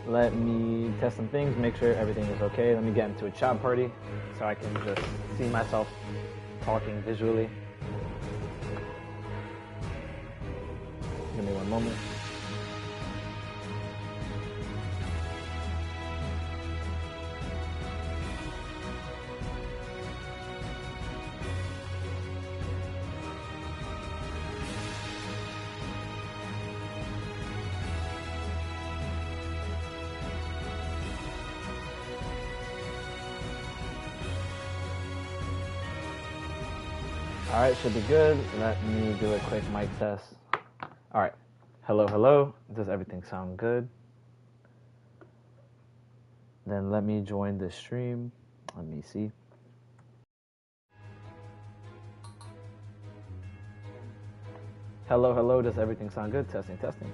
Let me test some things, make sure everything is okay. Let me get into a chat party so I can just see myself talking visually. Give me one moment. Alright, should be good. Let me do a quick mic test. Alright. Hello, hello. Does everything sound good? Then let me join the stream. Let me see. Hello, hello. Does everything sound good? Testing, testing.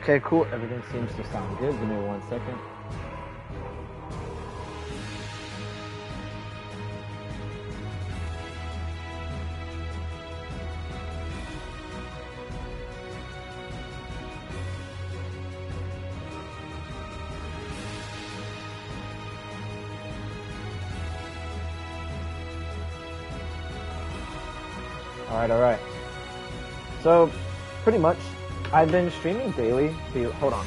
Okay, cool. Everything seems to sound good. Give me 1 second. Alright. So, pretty much, I've been streaming daily. Hold on.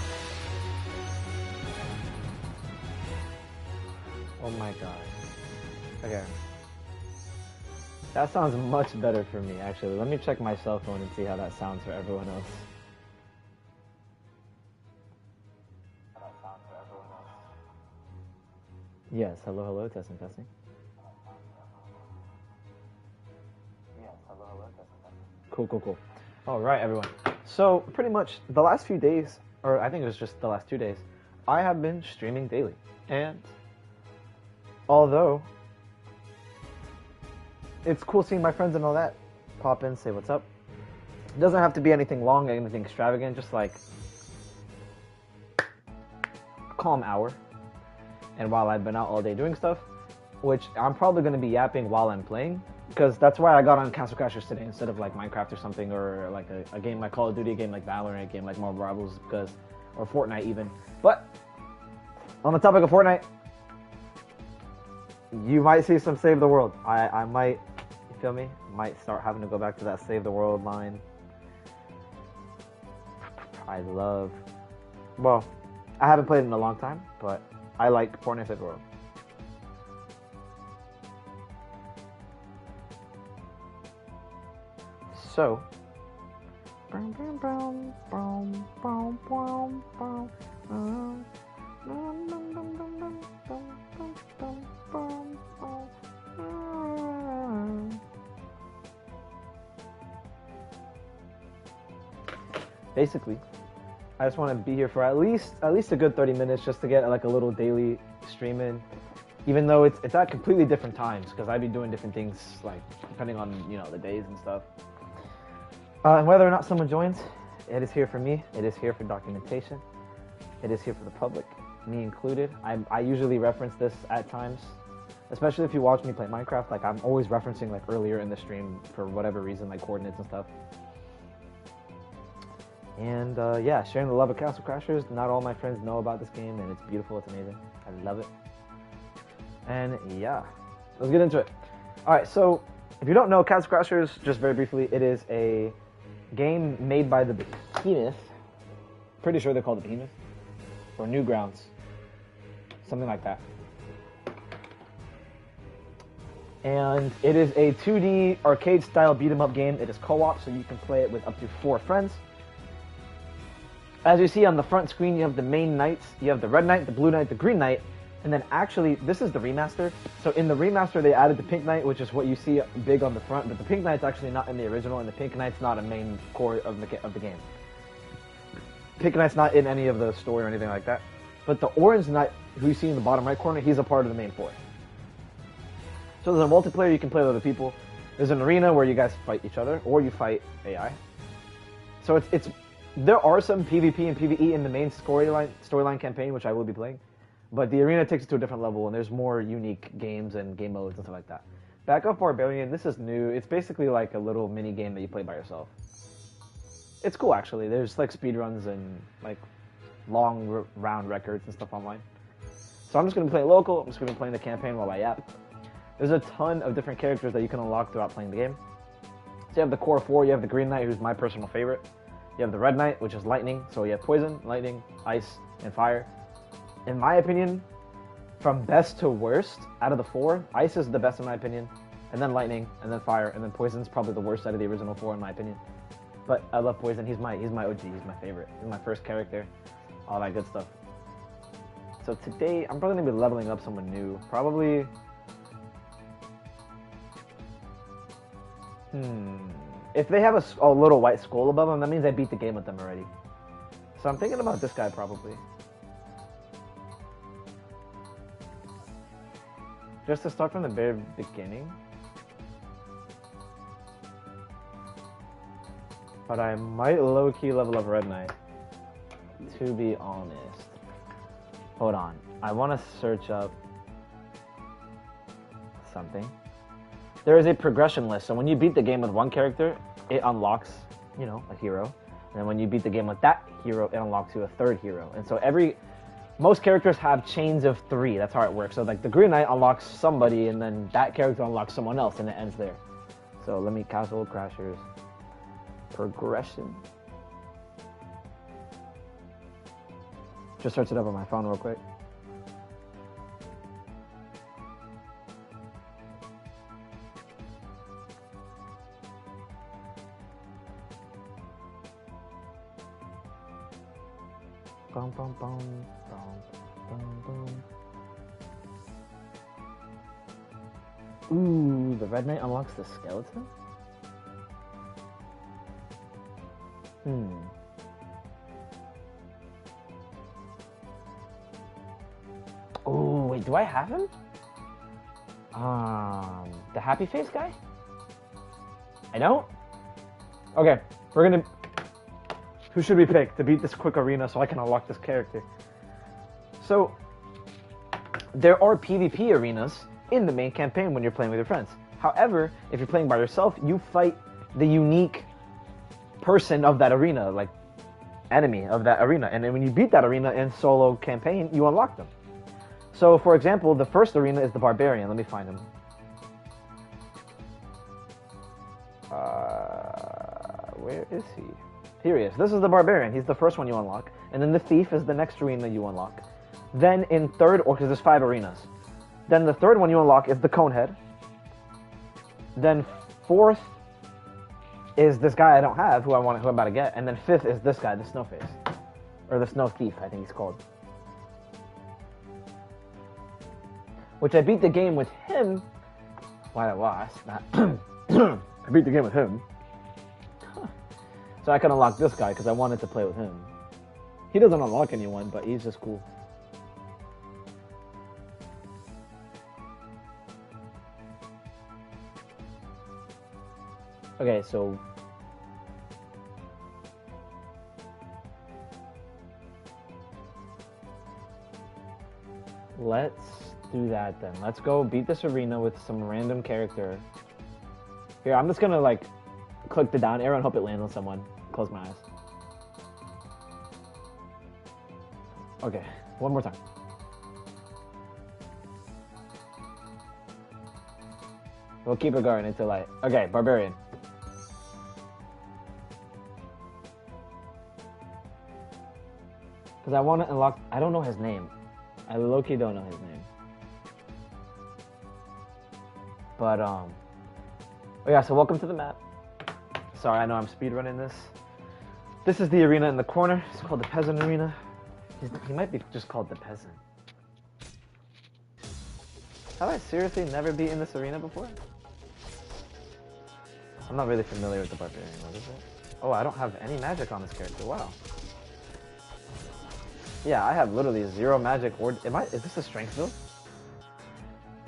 Oh my god. Okay. That sounds much better for me, actually. Let me check my cell phone and see how that sounds for everyone else. Yes, hello, testing. Cool. Alright, everyone. So, pretty much, the last few days, or I think it was just the last 2 days, I have been streaming daily. And, although, it's cool seeing my friends and all that, pop in, say what's up. It doesn't have to be anything long, anything extravagant, just like a calm hour. And while I've been out all day doing stuff, which I'm probably going to be yapping while I'm playing, because that's why I got on Castle Crashers today instead of like Minecraft or something, or like a game like Call of Duty, a game like Valorant, a game like Marvel Rivals, or Fortnite even. But on the topic of Fortnite, you might see some Save the World. I might, you feel me? Might start having to go back to that Save the World line. Well, I haven't played it in a long time, but I like Fortnite Save the World. So, basically, I just want to be here for at least a good 30 minutes just to get like a little daily stream in. Even though it's at completely different times, because I'd be doing different things, like, depending on, the days and stuff. And whether or not someone joins, it is here for me. It is here for documentation. It is here for the public, me included. I usually reference this at times, especially if you watch me play Minecraft. Like, I'm always referencing, like, earlier in the stream for whatever reason, like coordinates and stuff. And, yeah, sharing the love of Castle Crashers. Not all my friends know about this game, and it's beautiful. It's amazing. I love it. And, yeah, let's get into it. Alright, so, if you don't know, Castle Crashers, just very briefly, it is a game made by the Behemoth. Pretty sure they're called the Behemoth. Or Newgrounds. Something like that. And it is a 2D arcade-style beat-em-up game. It is co-op, so you can play it with up to 4 friends. As you see on the front screen, you have the main knights. You have the red knight, the blue knight, the green knight. And then actually, this is the remaster. So in the remaster, they added the pink knight, which is what you see big on the front. But the pink knight's actually not in the original, and the pink knight's not a main core of the game. Pink knight's not in any of the story or anything like that. But the orange knight, who you see in the bottom right corner, he's a part of the main 4. So there's a multiplayer you can play with other people. There's an arena where you guys fight each other, or you fight AI. So it's there are some PvP and PvE in the main storyline campaign, which I will be playing. But the arena takes it to a different level, and there's more unique games and game modes and stuff like that. Back Off Barbarian, this is new. It's basically like a little mini game that you play by yourself. It's cool, actually. There's like speedruns and like long round records and stuff online. So I'm just going to be playing local. I'm just going to be playing the campaign while I yap. There's a ton of different characters that you can unlock throughout playing the game. So you have the core 4. You have the Green Knight, who's my personal favorite. You have the Red Knight, which is lightning. So you have poison, lightning, ice, and fire. In my opinion, from best to worst, out of the 4, ice is the best in my opinion, and then lightning, and then fire, and then poison's probably the worst out of the original 4 in my opinion. But I love poison. He's my OG. He's my favorite. He's my first character. All that good stuff. So today, I'm probably gonna be leveling up someone new. Probably. If they have a little white skull above them, that means I beat the game with them already. So I'm thinking about this guy probably. Just to start from the very beginning. But I might low-key level up Red Knight. To be honest. Hold on. I want to search up something. There is a progression list. So when you beat the game with one character, it unlocks, you know, a hero. And then when you beat the game with that hero, it unlocks you a third hero. And so most characters have chains of 3. That's how it works. So like the Green Knight unlocks somebody, and then that character unlocks someone else, and it ends there. So let me Castle Crashers progression. Just search it up on my phone real quick. Bum, bum, bum, bum, bum, bum. Ooh, the Red Knight unlocks the skeleton? Oh, wait, do I have him? The happy face guy? I don't? Okay, we're gonna... Who should we pick to beat this quick arena so I can unlock this character? So, there are PvP arenas in the main campaign when you're playing with your friends. However, if you're playing by yourself, you fight the unique person of that arena, like enemy of that arena. And then when you beat that arena in solo campaign, you unlock them. So, for example, the first arena is the Barbarian. Let me find him. Where is he? Here he is. This is the Barbarian. He's the first one you unlock. And then the Thief is the next arena you unlock. Then in third, or because there's 5 arenas. Then the third one you unlock is the Conehead. Then fourth is this guy I don't have, who I'm about to get. And then fifth is this guy, the Snowface. Or the Snow Thief, I think he's called. Which I beat the game with him. Why I lost. I beat the game with him. So I can unlock this guy because I wanted to play with him. He doesn't unlock anyone, but he's just cool. Okay, so... let's do that then. Let's go beat this arena with some random character. Here, I'm just gonna like click the down arrow and hope it lands on someone. Close my eyes. Okay, one more time. We'll keep it going until I... Okay, Barbarian. Because I want to unlock... I don't know his name. I low-key don't know his name. But, oh yeah, so welcome to the map. Sorry, I know I'm speedrunning this. This is the arena in the corner. It's called the Peasant Arena. He might be just called the Peasant. Have I seriously never been in this arena before? I'm not really familiar with the Barbarian. What is it? Oh, I don't have any magic on this character. Wow. Yeah, I have literally 0 magic. Or is this a strength build?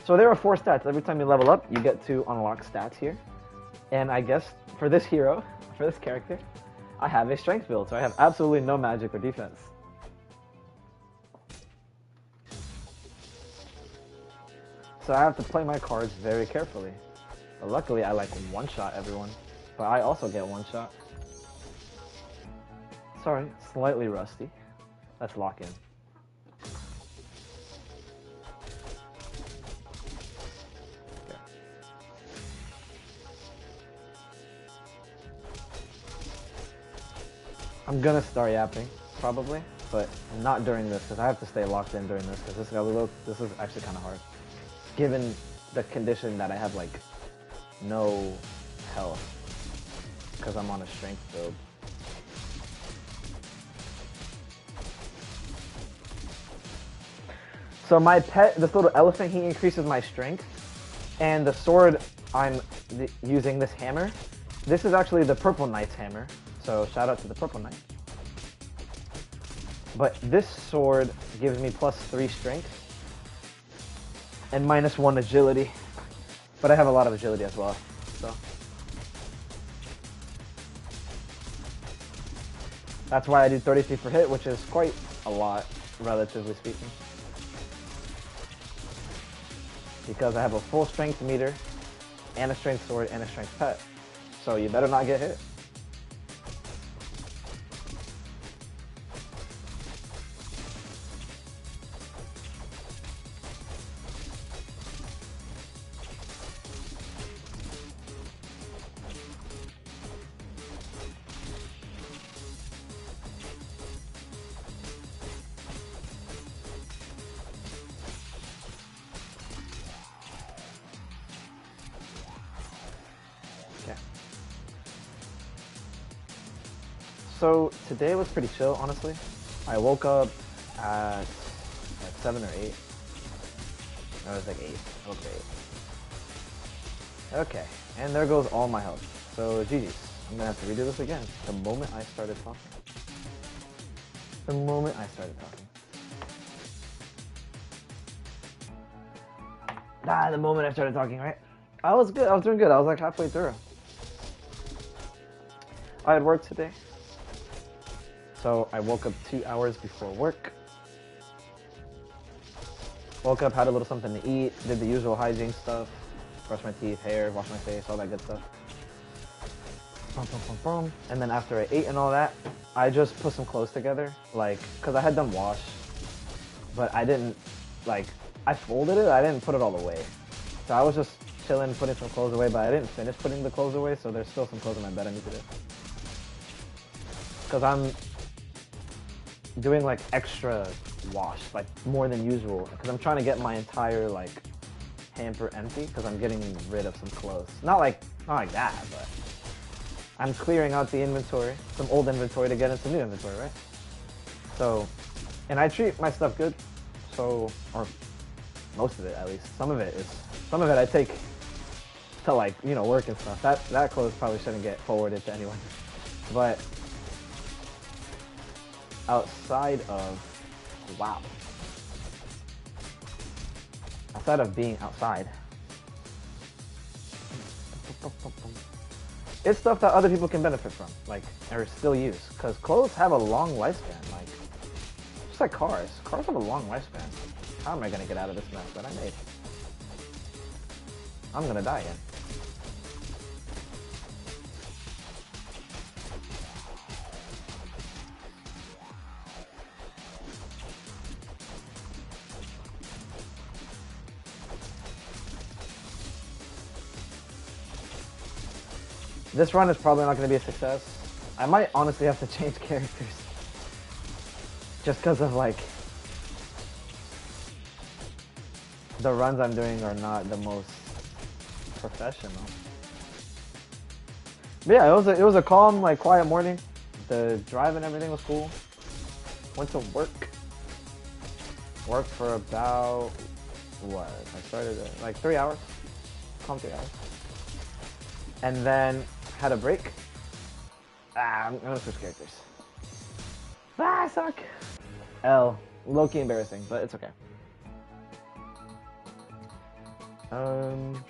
So there are 4 stats. Every time you level up, you get to unlock stats here. And I guess for this hero, for this character, I have a strength build, so I have absolutely no magic or defense. So I have to play my cards very carefully. But luckily, I like one-shot everyone, but I also get one shot. Sorry, slightly rusty. Let's lock in. Okay. I'm gonna start yapping, probably, but not during this, because I have to stay locked in during this, because this is actually kind of hard. Given the condition that I have, like, no health, because I'm on a strength build. So my pet, this little elephant, he increases my strength, and the sword I'm using, this hammer, this is actually the Purple Knight's hammer, so shout out to the Purple Knight. But this sword gives me +3 strength, and -1 agility. But I have a lot of agility as well, so. That's why I do 33 per hit, which is quite a lot, relatively speaking. Because I have a full strength meter, and a strength sword, and a strength pet. So you better not get hit. So today was pretty chill, honestly. I woke up at 7 or 8. No, it was like 8. I woke at 8. Okay, and there goes all my health. So GG's. I'm gonna have to redo this again the moment I started talking. The moment I started talking. The moment I started talking, right? I was good. I was doing good. I was like halfway through. I had work today. So I woke up 2 hours before work. Woke up, had a little something to eat, did the usual hygiene stuff. Brush my teeth, hair, wash my face, all that good stuff. And then after I ate and all that, I just put some clothes together. Like, cause I had them washed, but I didn't, like, I folded it, I didn't put it all away. So I was just chilling, putting some clothes away, but I didn't finish putting the clothes away, so there's still some clothes in my bed I need to do. Cause I'm doing like extra wash, like more than usual, because I'm trying to get my entire like hamper empty, because I'm getting rid of some clothes. Not like that, but I'm clearing out the inventory, some old inventory to get into new inventory, right? So, and I treat my stuff good, so, or most of it at least. Some of it I take to like, you know, work and stuff. That clothes probably shouldn't get forwarded to anyone, but outside of being outside, it's stuff that other people can benefit from, like, or still use, because clothes have a long lifespan, like, just like cars have a long lifespan. How am I gonna get out of this mess that I made? I'm gonna die again. This run is probably not going to be a success. I might honestly have to change characters. Just because of like, the runs I'm doing are not the most professional. But yeah, it was a calm, like, quiet morning. The drive and everything was cool. Went to work. Worked for about, what? I started at like 3 hours. Calm 3 hours. And then had a break. I'm gonna switch characters. I suck. L. Low-key embarrassing, but it's okay. Um,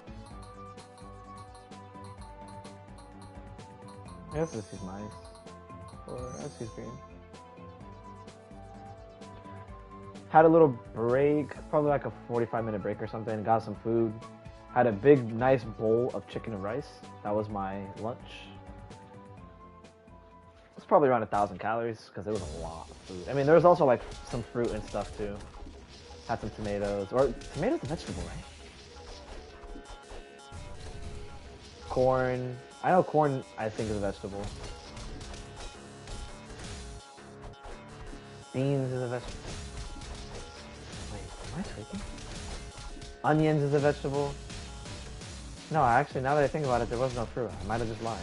I guess this is nice. Or this is green. Had a little break, probably like a 45-minute break or something. Got some food. Had a big, nice bowl of chicken and rice. That was my lunch. It's probably around 1,000 calories because it was a lot of food. I mean, there was also like some fruit and stuff too. Had some tomatoes, or tomatoes a vegetable, right? Corn. I know corn, I think, is a vegetable. Beans is a vegetable. Wait, am I tweaking? Onions is a vegetable. No, actually, now that I think about it, there was no fruit. I might have just lied.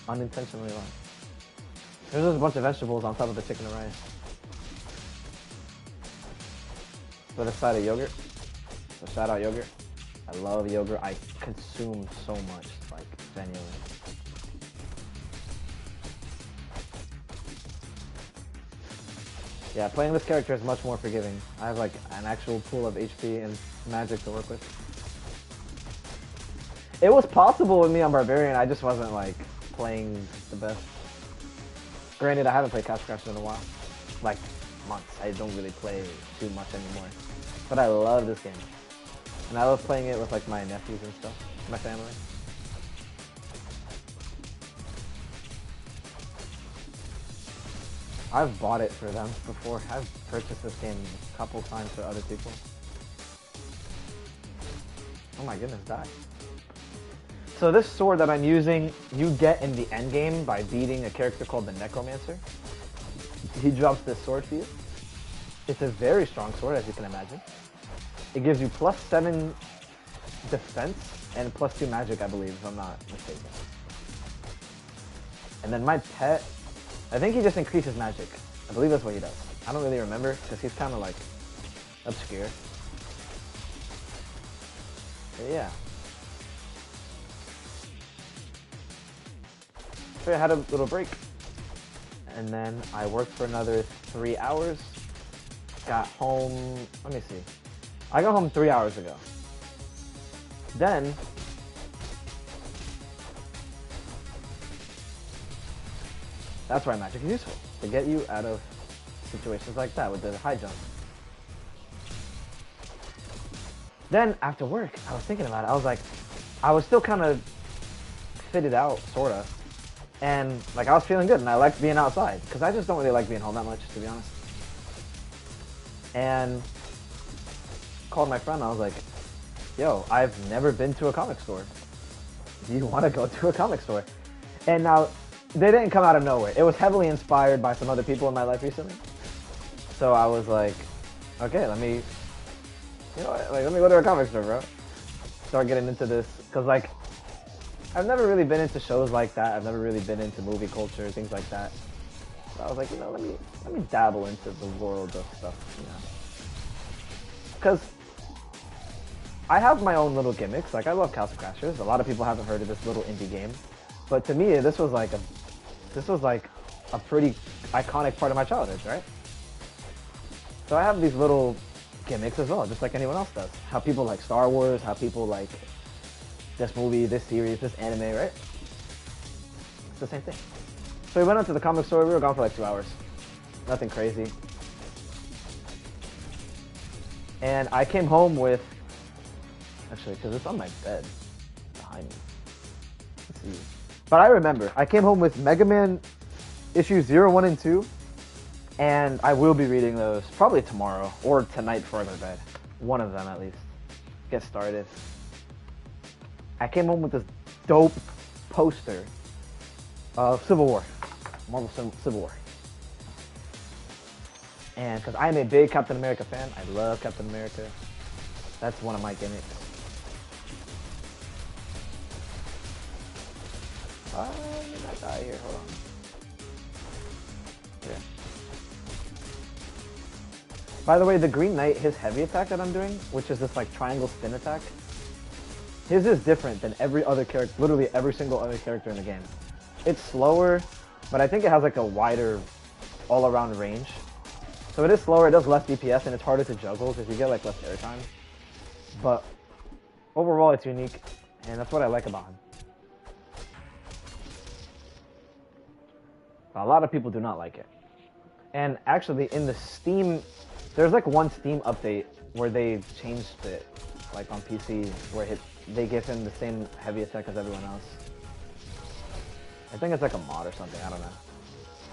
Unintentionally lied. There's just a bunch of vegetables on top of the chicken and rice. With a side of yogurt. So shout out yogurt. I love yogurt. I consume so much, like, genuinely. Yeah, playing this character is much more forgiving. I have like an actual pool of HP and magic to work with. It was possible with me on Barbarian, I just wasn't like playing the best. Granted, I haven't played Castle Crashers in a while. Like months. I don't really play too much anymore. But I love this game. And I love playing it with like my nephews and stuff, my family. I've bought it for them before. I've purchased this game a couple times for other people. Oh my goodness, die. So this sword that I'm using, you get in the end game by beating a character called the Necromancer. He drops this sword for you. It's a very strong sword, as you can imagine. It gives you +7 defense and +2 magic, I believe, if I'm not mistaken. And then my pet, I think he just increases magic. I believe that's what he does. I don't really remember, because he's kind of like obscure. But yeah. So I had a little break. And then I worked for another 3 hours. Got home, let me see. I got home 3 hours ago. Then, that's why magic is useful. To get you out of situations like that with the high jump. Then, after work, I was thinking about it. I was like, I was still kind of fitted out, sorta. And, like, I was feeling good, and I liked being outside. Because I just don't really like being home that much, to be honest. And called my friend, I was like, yo, I've never been to a comic store. Do you want to go to a comic store? And now, they didn't come out of nowhere. It was heavily inspired by some other people in my life recently. So I was like, okay, let me, you know what, like, let me go to a comic store, bro. Start getting into this, because, like, I've never really been into shows like that. I've never really been into movie culture, things like that. So I was like, you know, let me dabble into the world of stuff, you know. Because I have my own little gimmicks. Like, I love Castle Crashers. A lot of people haven't heard of this little indie game. But to me, this was like a pretty iconic part of my childhood, right? So I have these little gimmicks as well, just like anyone else does. How people like Star Wars, how people like this movie, this series, this anime, right? It's the same thing. So we went out to the comic store. We were gone for like 2 hours. Nothing crazy. And I came home with, actually, because it's on my bed behind me. Let's see. But I remember, I came home with Mega Man issues 0, 1, and 2. And I will be reading those probably tomorrow or tonight before I go to bed. One of them at least. Get started. I came home with this dope poster of Civil War. Marvel Civil War. And because I'm a big Captain America fan, I love Captain America. That's one of my gimmicks. Did I die here? Hold on. Yeah. By the way, the Green Knight, his heavy attack that I'm doing, which is this like triangle spin attack, his is different than every other character, literally every single other character in the game. It's slower, but I think it has like a wider all-around range. So it is slower, it does less DPS, and it's harder to juggle because you get like less airtime. But overall it's unique, and that's what I like about him. A lot of people do not like it. And actually, in the Steam, there's like one Steam update where they changed it, like on PC, where they give him the same heavy attack as everyone else. I think it's like a mod or something, I don't know.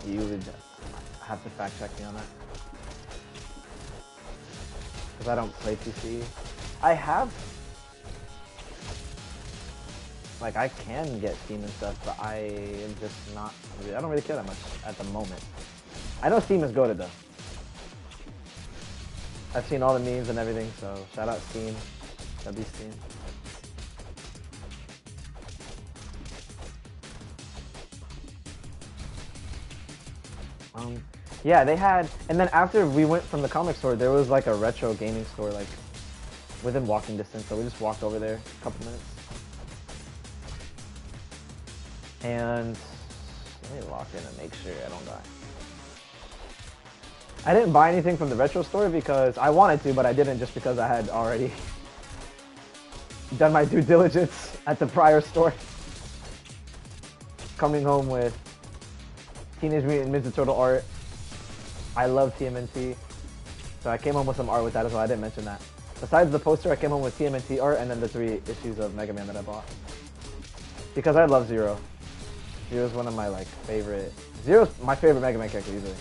You would have to fact check me on that. Because I don't play PC. I have... Like, I can get Steam and stuff, but I am just not... I don't really care that much at the moment. I know Steam is goated though. I've seen all the memes and everything, so shout out Steam. W Steam. Yeah, they had, and then after we went from the comic store, there was like a retro gaming store like within walking distance, so we just walked over there a couple minutes. And let me lock in and make sure I don't die. I didn't buy anything from the retro store because I wanted to, but I didn't just because I had already done my due diligence at the prior store. Coming home with Teenage Mutant Ninja Turtle art. I love TMNT, so I came home with some art with that as well. I didn't mention that. Besides the poster, I came home with TMNT art and then the 3 issues of Mega Man that I bought. Because I love Zero. Zero's one of my like favorite. Zero's my favorite Mega Man character easily.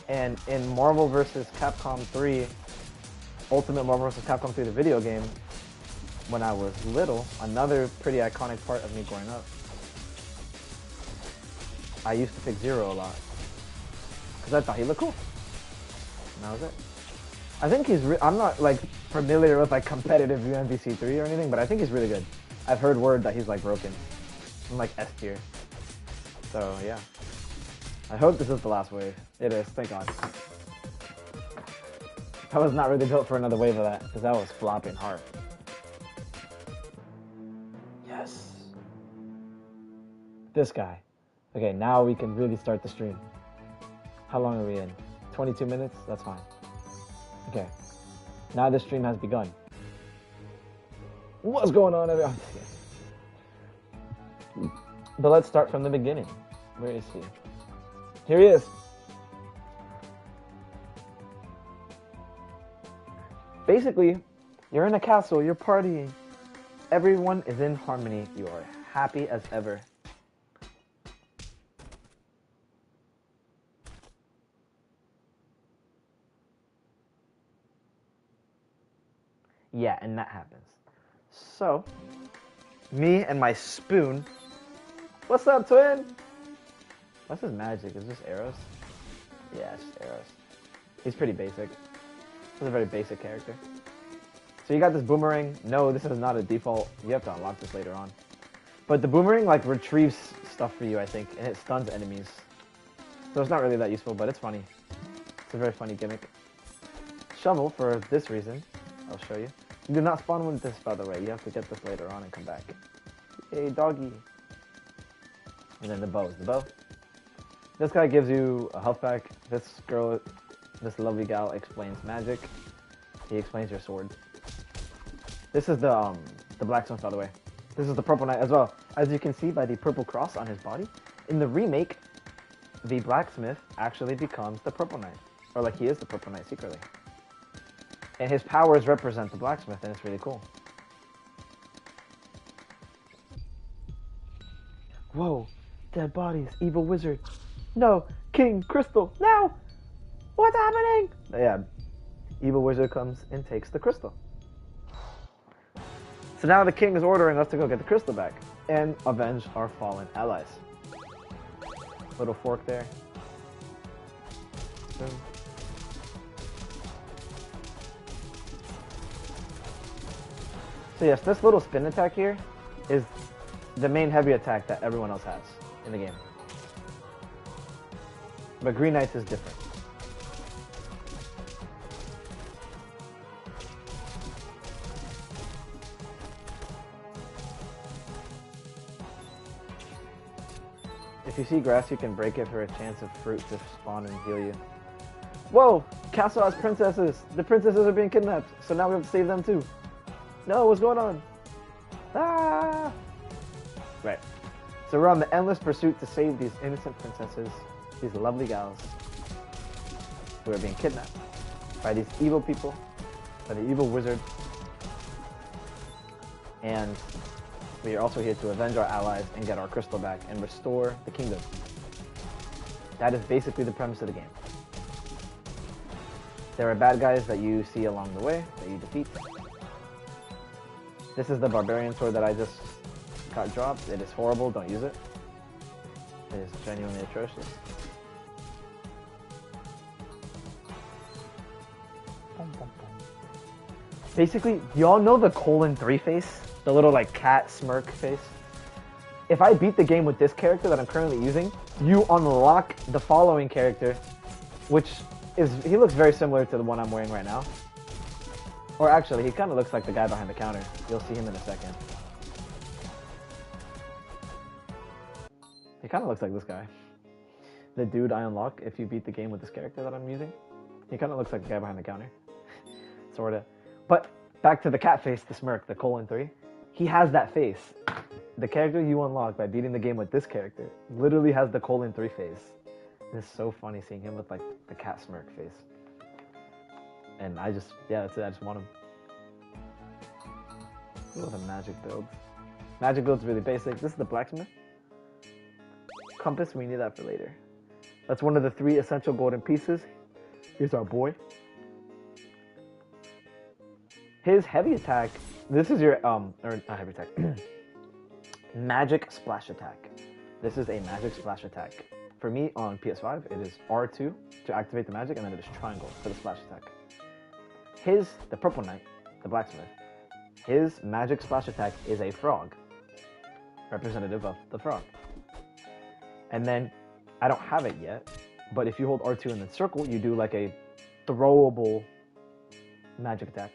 And in Marvel vs. Capcom 3, Ultimate Marvel vs. Capcom 3, the video game, when I was little, another pretty iconic part of me growing up, I used to pick Zero a lot. Because I thought he looked cool. And that was it. I think he's, I'm not like familiar with like competitive UMVC 3 or anything, but I think he's really good. I've heard word that he's like broken. I'm like S tier. So yeah. I hope this is the last wave. It is, thank God. I was not really built for another wave of that, because that was flopping hard. Yes. This guy. Okay, now we can really start the stream. How long are we in? 22 minutes? That's fine. Okay. Now the stream has begun. What's going on, everyone? But let's start from the beginning. Where is he? Here he is. Basically, you're in a castle, you're partying. Everyone is in harmony. You are happy as ever. Yeah, and that happens. So, me and my spoon. What's up, twin? What's his magic? Is this arrows? Yeah, it's just arrows. He's pretty basic. He's a very basic character. So you got this boomerang. No, this is not a default. You have to unlock this later on. But the boomerang like retrieves stuff for you, I think, and it stuns enemies. So it's not really that useful, but it's funny. It's a very funny gimmick. Shovel, for this reason, I'll show you. You do not spawn with this, by the way. You have to get this later on and come back. Hey, doggy. And then the bow. The bow. This guy gives you a health pack. This girl, this lovely gal explains magic. He explains your sword. This is the blacksmith, by the way. This is the Purple Knight as well. As you can see by the purple cross on his body, in the remake, the blacksmith actually becomes the Purple Knight. Or like he is the Purple Knight secretly. And his powers represent the blacksmith, and it's really cool. Whoa, dead bodies, evil wizard. No, King Crystal, no! What's happening? Yeah, evil wizard comes and takes the crystal. So now the king is ordering us to go get the crystal back and avenge our fallen allies. Little fork there. Boom. So yes, this little spin attack here is the main heavy attack that everyone else has in the game. But Green Knight's is different. If you see grass, you can break it for a chance of fruit to spawn and heal you. Whoa! Castle has princesses. The princesses are being kidnapped, so now we have to save them too. No, what's going on? Ah! Right. So we're on the endless pursuit to save these innocent princesses, these lovely gals, who are being kidnapped by these evil people, by the evil wizard. And we are also here to avenge our allies and get our crystal back and restore the kingdom. That is basically the premise of the game. There are bad guys that you see along the way that you defeat. This is the barbarian sword that I just got dropped. It is horrible, don't use it. It is genuinely atrocious. Basically, y'all know the colon 3 face? The little like cat smirk face? If I beat the game with this character that I'm currently using, you unlock the following character, which is, he looks very similar to the one I'm wearing right now. Or actually, he kind of looks like the guy behind the counter. You'll see him in a second. He kind of looks like this guy. The dude I unlock if you beat the game with this character that I'm using. He kind of looks like the guy behind the counter. Sorta. But back to the cat face, the smirk, the colon 3. He has that face. The character you unlock by beating the game with this character literally has the colon 3 face. It's so funny seeing him with like the cat smirk face. And I just, yeah, that's it. I just want him. Ooh, the magic build. Magic build's really basic. This is the blacksmith. Compass, we need that for later. That's one of the 3 essential golden pieces. Here's our boy. His heavy attack, this is your, or not heavy attack, magic splash attack. This is a magic splash attack. For me on PS5, it is R2 to activate the magic, and then it is triangle for the splash attack. The purple knight, the blacksmith, his magic splash attack is a frog, representative of the frog. And then, I don't have it yet, but if you hold R2 and then circle, you do like a throwable magic attack.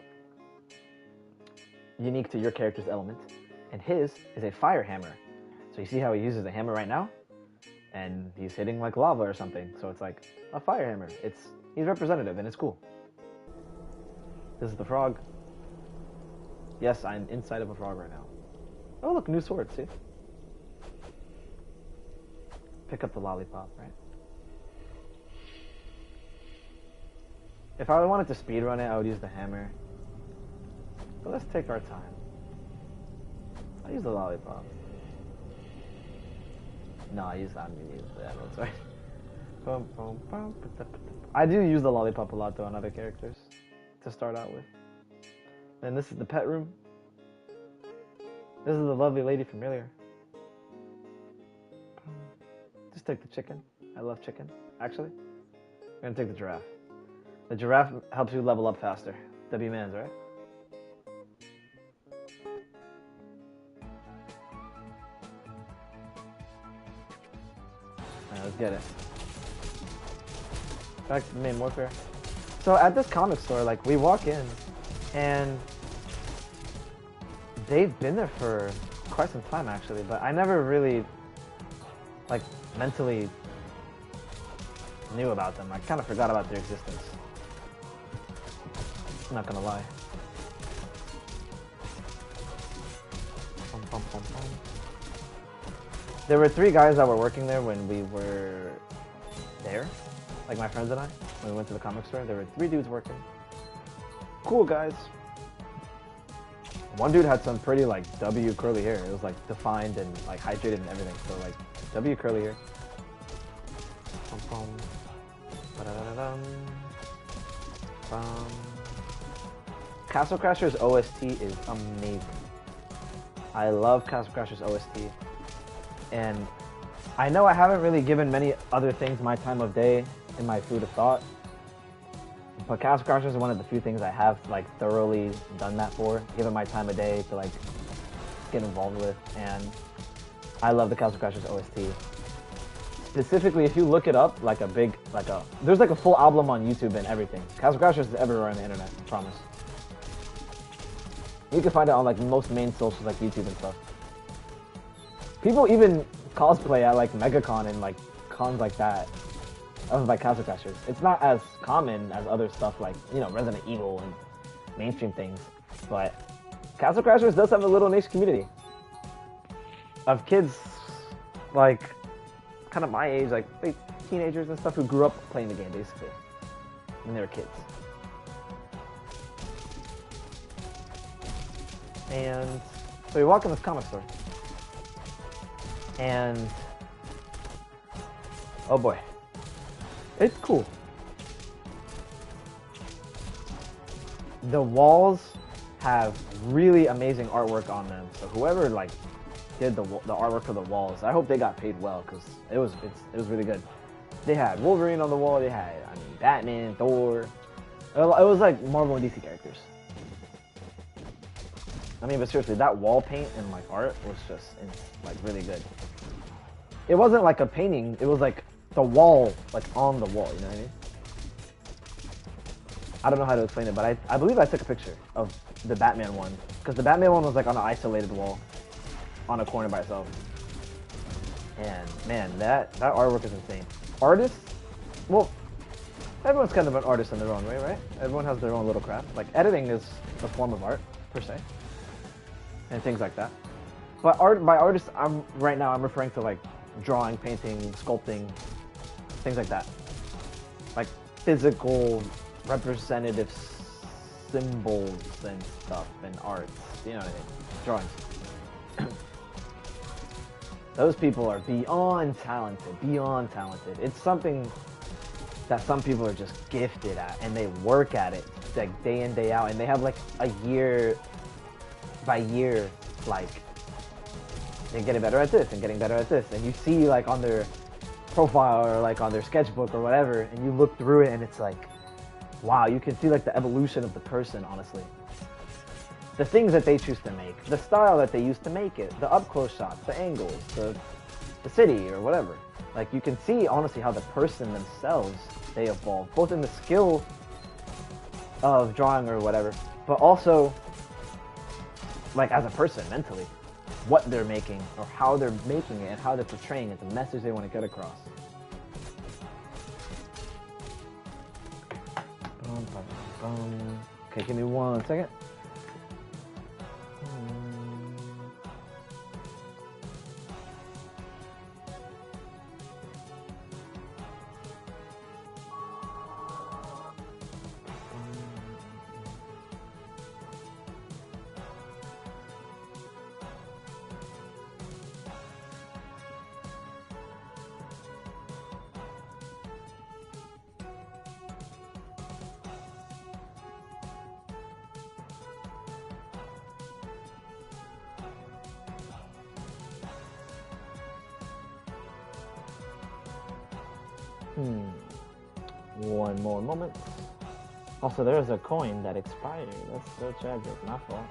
Unique to your character's element. And his is a fire hammer. So you see how he uses the hammer right now? And he's hitting like lava or something. So it's like a fire hammer. He's representative and it's cool. This is the frog. Yes, I'm inside of a frog right now. Oh look, new sword, see? Pick up the lollipop, right? If I wanted to speedrun it, I would use the hammer. But let's take our time. I'll use the lollipop. No, I use that. Sorry. I do use the lollipop a lot though on other characters to start out with. And this is the pet room. This is the lovely lady from earlier. Just take the chicken. I love chicken, actually. I'm gonna take the giraffe. The giraffe helps you level up faster. W-Mans, right? Alright, let's get it. Back to the main warfare. So at this comic store, like, we walk in, and they've been there for quite some time, actually, but I never really, like, mentally knew about them. I kind of forgot about their existence. I'm not gonna lie. There were 3 guys that were working there when we were there, like my friends and I, when we went to the comic store. There were 3 dudes working. Cool guys. One dude had some pretty like W curly hair. It was like defined and like hydrated and everything. So like W curly hair. Castle Crashers OST is amazing. I love Castle Crashers OST. And I know I haven't really given many other things my time of day in my food of thought. But Castle Crashers is one of the few things I have like thoroughly done that for, given my time of day to like get involved with, and I love the Castle Crashers OST. Specifically, if you look it up, there's like a full album on YouTube and everything. Castle Crashers is everywhere on the internet, I promise. You can find it on like most main socials like YouTube and stuff. People even cosplay at like MegaCon and like cons like that. by Castle Crashers. It's not as common as other stuff like, you know, Resident Evil and mainstream things, but Castle Crashers does have a little niche community of kids, like, kind of my age, like teenagers and stuff who grew up playing the game, basically, when they were kids. And so you walk in this comic store, and oh boy, it's cool. The walls have really amazing artwork on them. So whoever like did the artwork for the walls, I hope they got paid well, because it was really good. They had Wolverine on the wall. They had, I mean, Batman, Thor. It was like Marvel and DC characters. I mean, but seriously, that wall paint and like art was just like really good. It wasn't like a painting. It was like the wall, like on the wall. You know what I mean? I don't know how to explain it, but I believe I took a picture of the Batman one, because the Batman one was like on an isolated wall, on a corner by itself. And man, that artwork is insane. Artists, well, everyone's kind of an artist in their own way, right? Everyone has their own little craft. Like editing is a form of art per se, and things like that. But by artists, right now I'm referring to like drawing, painting, sculpting, things like that. Like physical representative symbols and stuff and arts. You know what I mean? Drawings. Those people are beyond talented. It's something that some people are just gifted at, and they work at it like day in, day out, and they have like a year by year, like they're getting better at this and getting better at this, and you see like on their profile or like on their sketchbook or whatever, and you look through it and it's like, wow, you can see like the evolution of the person, honestly. The things that they choose to make, the style that they use to make it, the up-close shots, the angles, the city or whatever. Like you can see honestly how the person themselves, they evolve, both in the skill of drawing or whatever, but also like as a person mentally, what they're making or how they're making it and how they're portraying it, the message they want to get across. Okay, give me 1 second. One more moment. Also, there's a coin that expired. That's so tragic. My fault.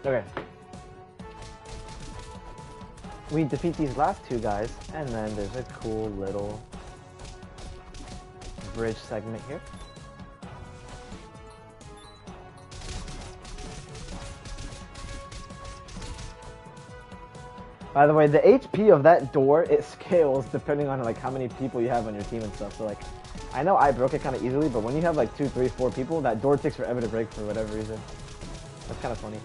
Okay. We defeat these last two guys, and then there's a cool little bridge segment here. By the way, the HP of that door, it scales depending on like how many people you have on your team and stuff. So like, I know I broke it kind of easily, but when you have like 2, 3, 4 people, that door takes forever to break for whatever reason. That's kind of funny.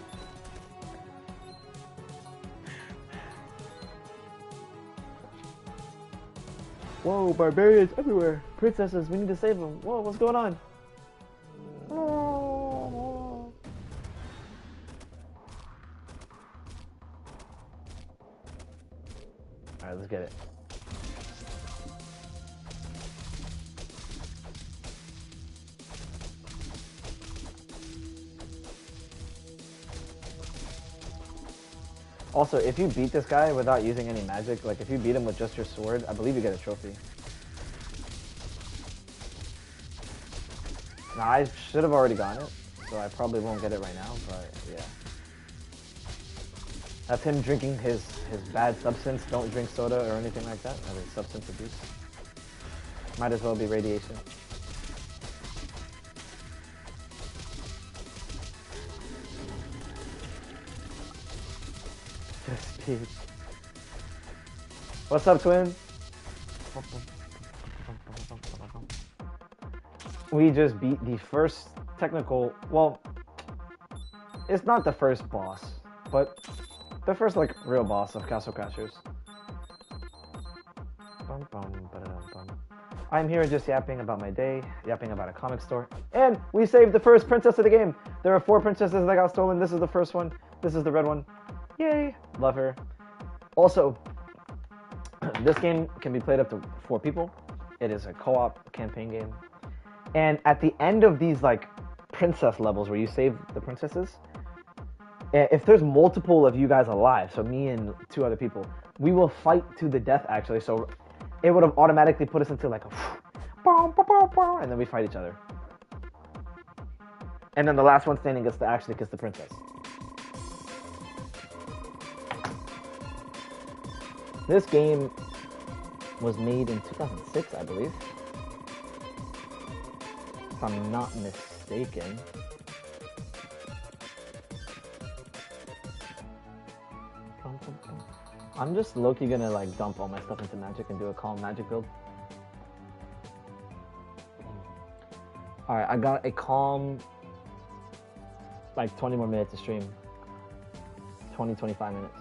Whoa, barbarians everywhere! Princesses, we need to save them! Whoa, what's going on? Alright, let's get it. Also, if you beat this guy without using any magic, like if you beat him with just your sword, I believe you get a trophy. Now, I should have already gotten it, so I probably won't get it right now, but yeah. That's him drinking his bad substance. Don't drink soda or anything like that. That is substance abuse. Might as well be radiation. Speech. What's up, twin? We just beat the first technical, well, it's not the first boss, but the first like real boss of Castle Crashers. I'm here just yapping about my day, yapping about a comic store, and we saved the first princess of the game. There are 4 princesses that got stolen. This is the first one. This is the red one. Yay! Love her. Also, this game can be played up to 4 people. It is a co-op campaign game. And at the end of these like princess levels where you save the princesses, if there's multiple of you guys alive, so me and 2 other people, we will fight to the death actually. So it would have automatically put us into like a and then we fight each other. And then the last one standing gets to actually kiss the princess. This game was made in 2006, I believe. If I'm not mistaken. I'm just low-key gonna like dump all my stuff into magic and do a calm magic build. Alright, I got a calm like 20 more minutes to stream. 20-25 minutes.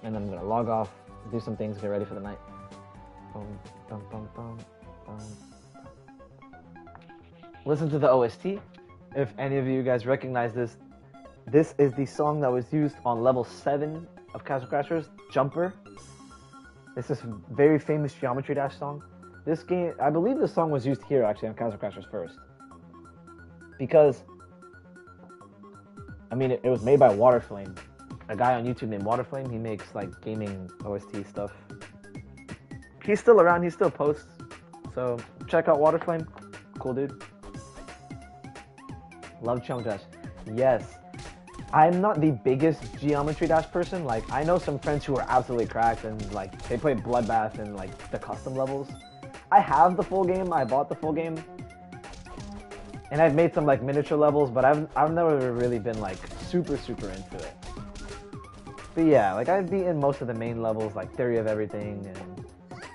And then I'm gonna log off, do some things, get ready for the night. Listen to the OST. If any of you guys recognize this, this is the song that was used on level 7 of Castle Crashers, Jumper. This is a very famous Geometry Dash song. This game, I believe this song was used here actually on Castle Crashers first. Because, I mean, it was made by Waterflame. A guy on YouTube named Waterflame. He makes like gaming OST stuff. He's still around, he still posts. So check out Waterflame. Cool dude. Love Geometry Dash. Yes. I'm not the biggest Geometry Dash person. Like, I know some friends who are absolutely cracked and like they play Bloodbath and like the custom levels. I have the full game. I bought the full game. And I've made some like miniature levels, but I've never really been like super into it. But yeah, like I've beaten most of the main levels, like Theory of Everything and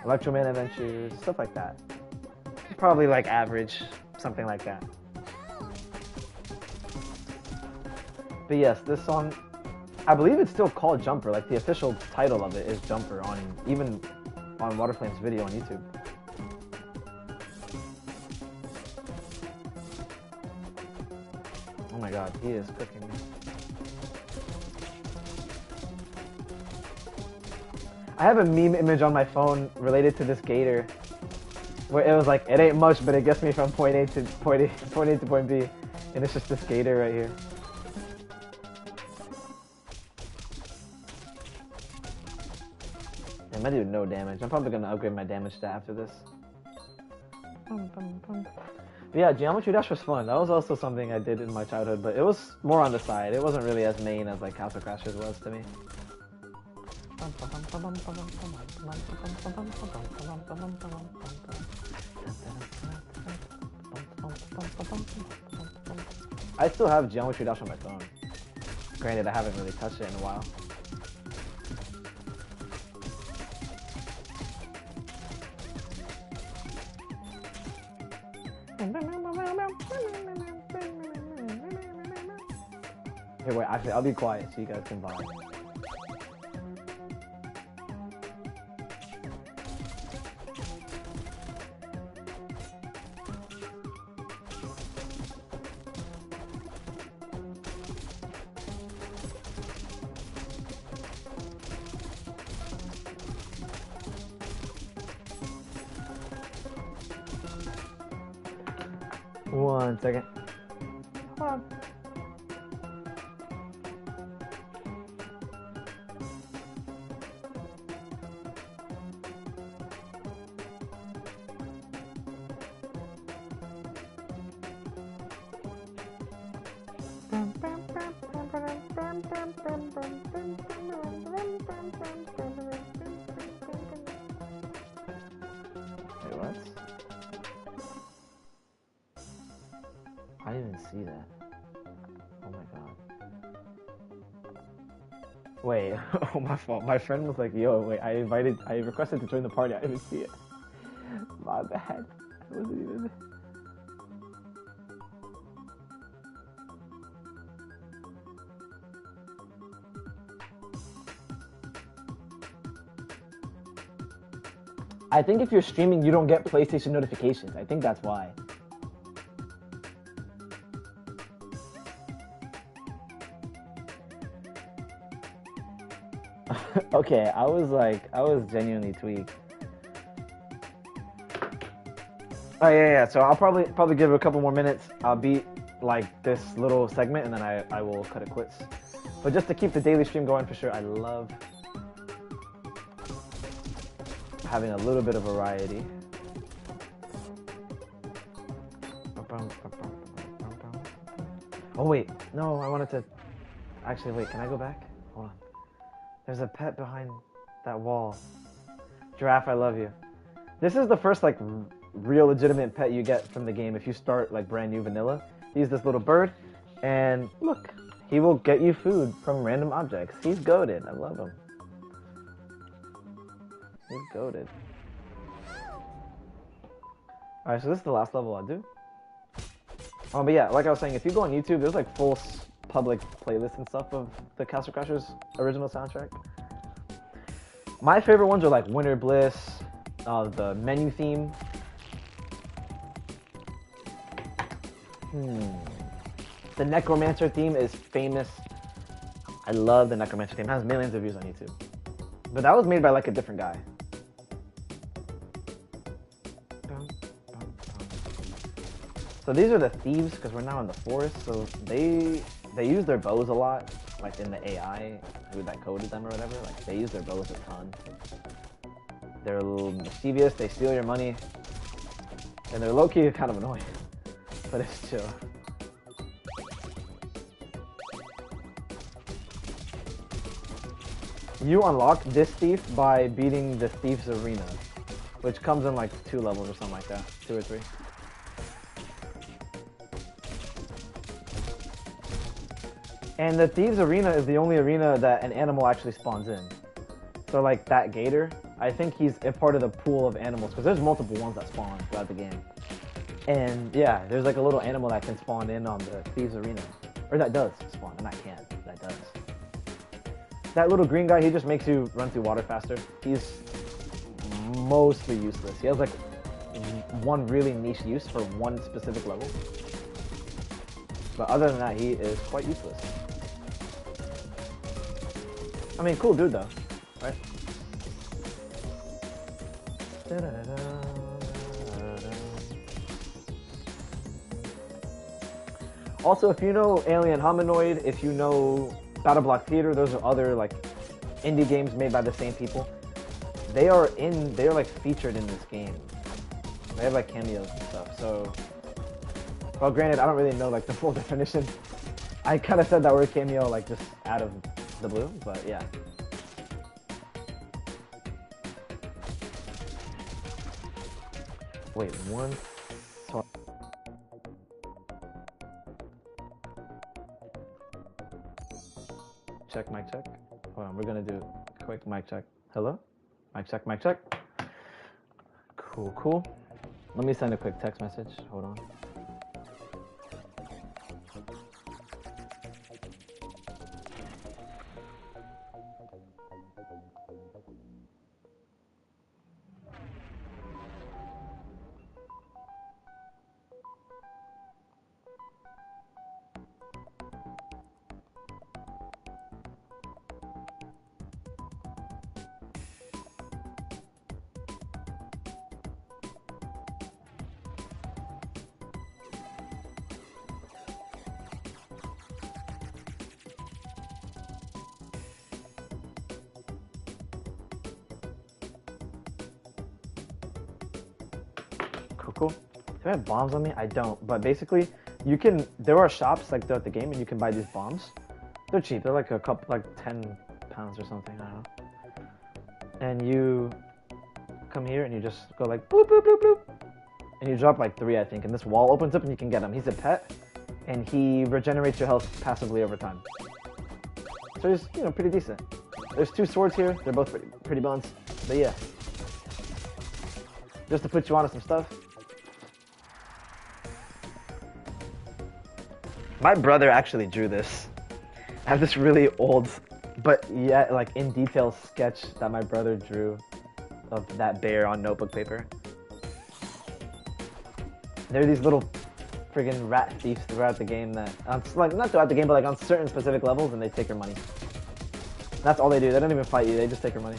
Electro Man Adventures, stuff like that. Probably like average, something like that. But yes, this song, I believe it's still called Jumper. Like the official title of it is Jumper on even on Waterflame's video on YouTube. Oh my god, he is cooking me. I have a meme image on my phone related to this gator, where it was like, it ain't much, but it gets me from point A to point B, and it's just this gator right here. I'm gonna do no damage. I'm probably gonna upgrade my damage stat after this. But yeah, Geometry Dash was fun. That was also something I did in my childhood, but it was more on the side. It wasn't really as main as like Castle Crashers was to me. I still have Geometry Dash on my phone. Granted, I haven't really touched it in a while. Here, wait, actually, I'll be quiet so you guys can vibe. One second. Hold on. even see that. Oh my god. Wait, oh my fault. My friend was like, yo, wait, I requested to join the party. I didn't see it. My bad. I wasn't even... I think if you're streaming, you don't get PlayStation notifications. I think that's why. Okay, I was genuinely tweaked. Oh yeah. So I'll probably give it a couple more minutes. I'll beat like this little segment and then I will cut it quits. But just to keep the daily stream going for sure, I love having a little bit of variety. Oh wait, no, I wanted to... Actually, wait, can I go back? Hold on. There's a pet behind that wall. Giraffe, I love you. This is the first, like, real legitimate pet you get from the game if you start, like, brand new vanilla. He's this little bird, and look, he will get you food from random objects. He's goated. I love him. He's goated. Alright, so this is the last level I do. But yeah, like I was saying, if you go on YouTube, there's like full public playlists and stuff of the Castle Crashers original soundtrack. My favorite ones are like Winter Bliss, the menu theme. The Necromancer theme is famous. I love the Necromancer theme. It has millions of views on YouTube. But that was made by like a different guy. So these are the thieves, because we're now in the forest, so they use their bows a lot, like in the AI, who that coded them or whatever, like they use their bows a ton. They're a little mischievous, they steal your money, and they're low-key kind of annoying, but it's chill. You unlock this thief by beating the Thief's Arena, which comes in like 2 levels or something like that, 2 or 3. And the Thieves Arena is the only arena that an animal actually spawns in. So like that gator, I think he's a part of the pool of animals, because there's multiple ones that spawn throughout the game. And yeah, there's like a little animal that can spawn in on the Thieves Arena. Or that does spawn, not can, that does. That little green guy, he just makes you run through water faster. He's mostly useless. He has like one really niche use for one specific level. But other than that, he is quite useless. I mean, cool dude though, right? Also, if you know Alien Hominoid, if you know Battle Block Theater, those are other like indie games made by the same people. They are like featured in this game. They have like cameos and stuff. So, well, granted, I don't really know like the full definition. I kind of said that word cameo like just out of the blue, but yeah. Wait, one. Check, mic check. Hold on, we're gonna do a quick mic check. Hello? Mic check, mic check. Cool, cool. Let me send a quick text message. Hold on. Cool. Do I have bombs on me? I don't. But basically, you can. There are shops like throughout the game, and you can buy these bombs. They're cheap. They're like a couple, like 10 pounds or something. I don't know. And you come here and you just go like bloop bloop bloop bloop, and you drop like 3, I think. And this wall opens up and you can get him. He's a pet, and he regenerates your health passively over time. So he's, you know, pretty decent. There's 2 swords here. They're both pretty bones. But yeah. Just to put you onto some stuff. My brother actually drew this. I have this really old, but yeah, like in detail sketch that my brother drew of that bear on notebook paper. There are these little friggin' rat thieves throughout the game that, like, not throughout the game, but like on certain specific levels, and they take your money. That's all they do. They don't even fight you. They just take your money.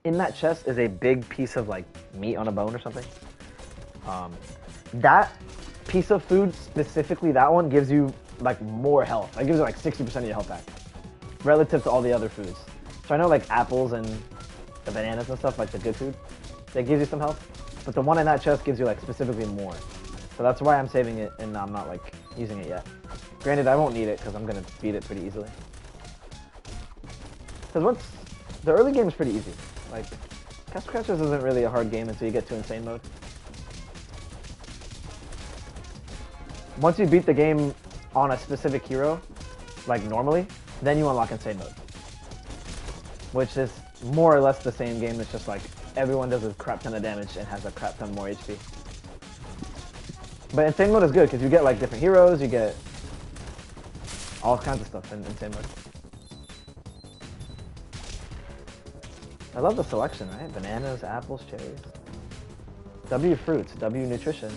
In that chest is a big piece of like meat on a bone or something. That piece of food, specifically that one, gives you like more health. It gives you like 60% of your health back relative to all the other foods. So I know like apples and the bananas and stuff, like the good food, that gives you some health. But the one in that chest gives you like specifically more. So that's why I'm saving it and I'm not like using it yet. Granted, I won't need it because I'm gonna beat it pretty easily. Because once the early game is pretty easy. Like, Castle Crashers isn't really a hard game until you get to insane mode. Once you beat the game on a specific hero, like normally, then you unlock insane mode. Which is more or less the same game, it's just like everyone does a crap ton of damage and has a crap ton more HP. But insane mode is good because you get like different heroes, you get all kinds of stuff in insane mode. I love the selection, right? Bananas, apples, cherries. W fruits, W nutrition.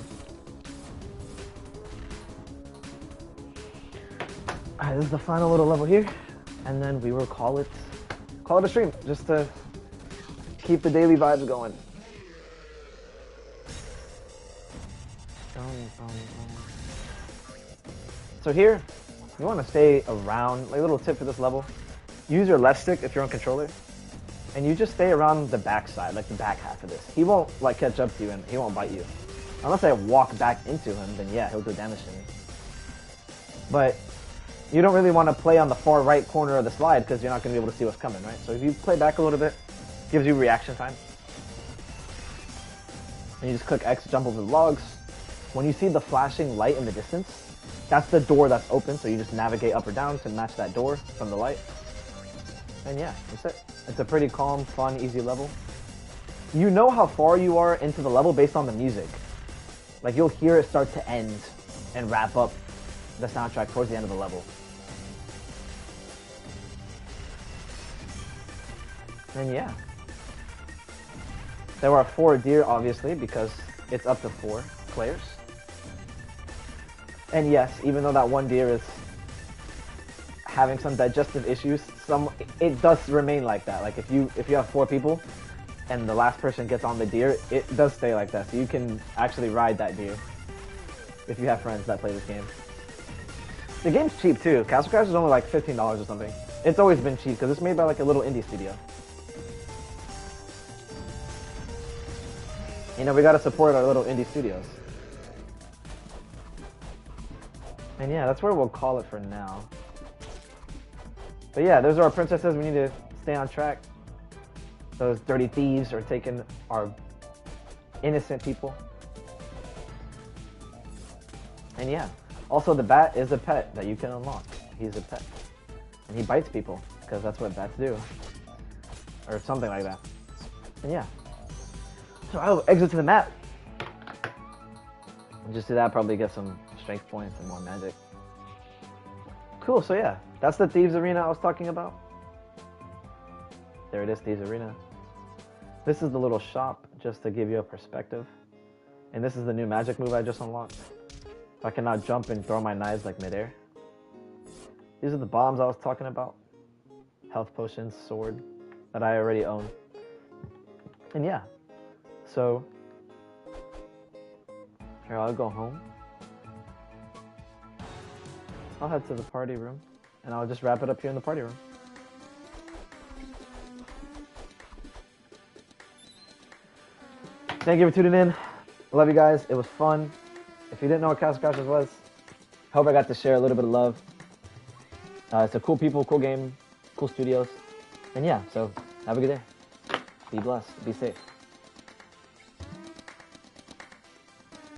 Alright, this is the final little level here. And then we will call it a stream, just to keep the daily vibes going. So here, you want to stay around, like a little tip for this level. Use your left stick if you're on controller. And you just stay around the back side, like the back half of this. He won't like catch up to you and he won't bite you. Unless I walk back into him, then yeah, he'll do damage to me. But you don't really want to play on the far right corner of the slide because you're not going to be able to see what's coming, right? So if you play back a little bit, gives you reaction time. And you just click X, jump over the logs. When you see the flashing light in the distance, that's the door that's open, so you just navigate up or down to match that door from the light. And yeah, that's it. It's a pretty calm, fun, easy level. You know how far you are into the level based on the music. Like, you'll hear it start to end and wrap up the soundtrack towards the end of the level. And yeah. There are 4 deer, obviously, because it's up to 4 players. And yes, even though that one deer is having some digestive issues, it does remain like that. Like if you have 4 people and the last person gets on the deer, it does stay like that. So you can actually ride that deer if you have friends that play this game. The game's cheap too. Castle Crash is only like $15 or something. It's always been cheap because it's made by like a little indie studio. You know, we gotta support our little indie studios. And yeah, that's where we'll call it for now. But yeah, those are our princesses. We need to stay on track. Those dirty thieves are taking our innocent people. And yeah, also the bat is a pet that you can unlock. He's a pet. And he bites people, because that's what bats do. Or something like that. And yeah. So I'll exit to the map. And just do that, probably get some strength points and more magic. Cool, so yeah, that's the Thieves Arena I was talking about. There it is, Thieves Arena. This is the little shop, just to give you a perspective. And this is the new magic move I just unlocked. I can now jump and throw my knives like midair. These are the bombs I was talking about. Health potions, sword, that I already own. And yeah, so here, I'll go home. I'll head to the party room, and I'll just wrap it up here in the party room. Thank you for tuning in. I love you guys. It was fun. If you didn't know what Castle Crashers was, hope I got to share a little bit of love. It's a cool people, cool game, cool studios, and yeah. So have a good day. Be blessed. Be safe.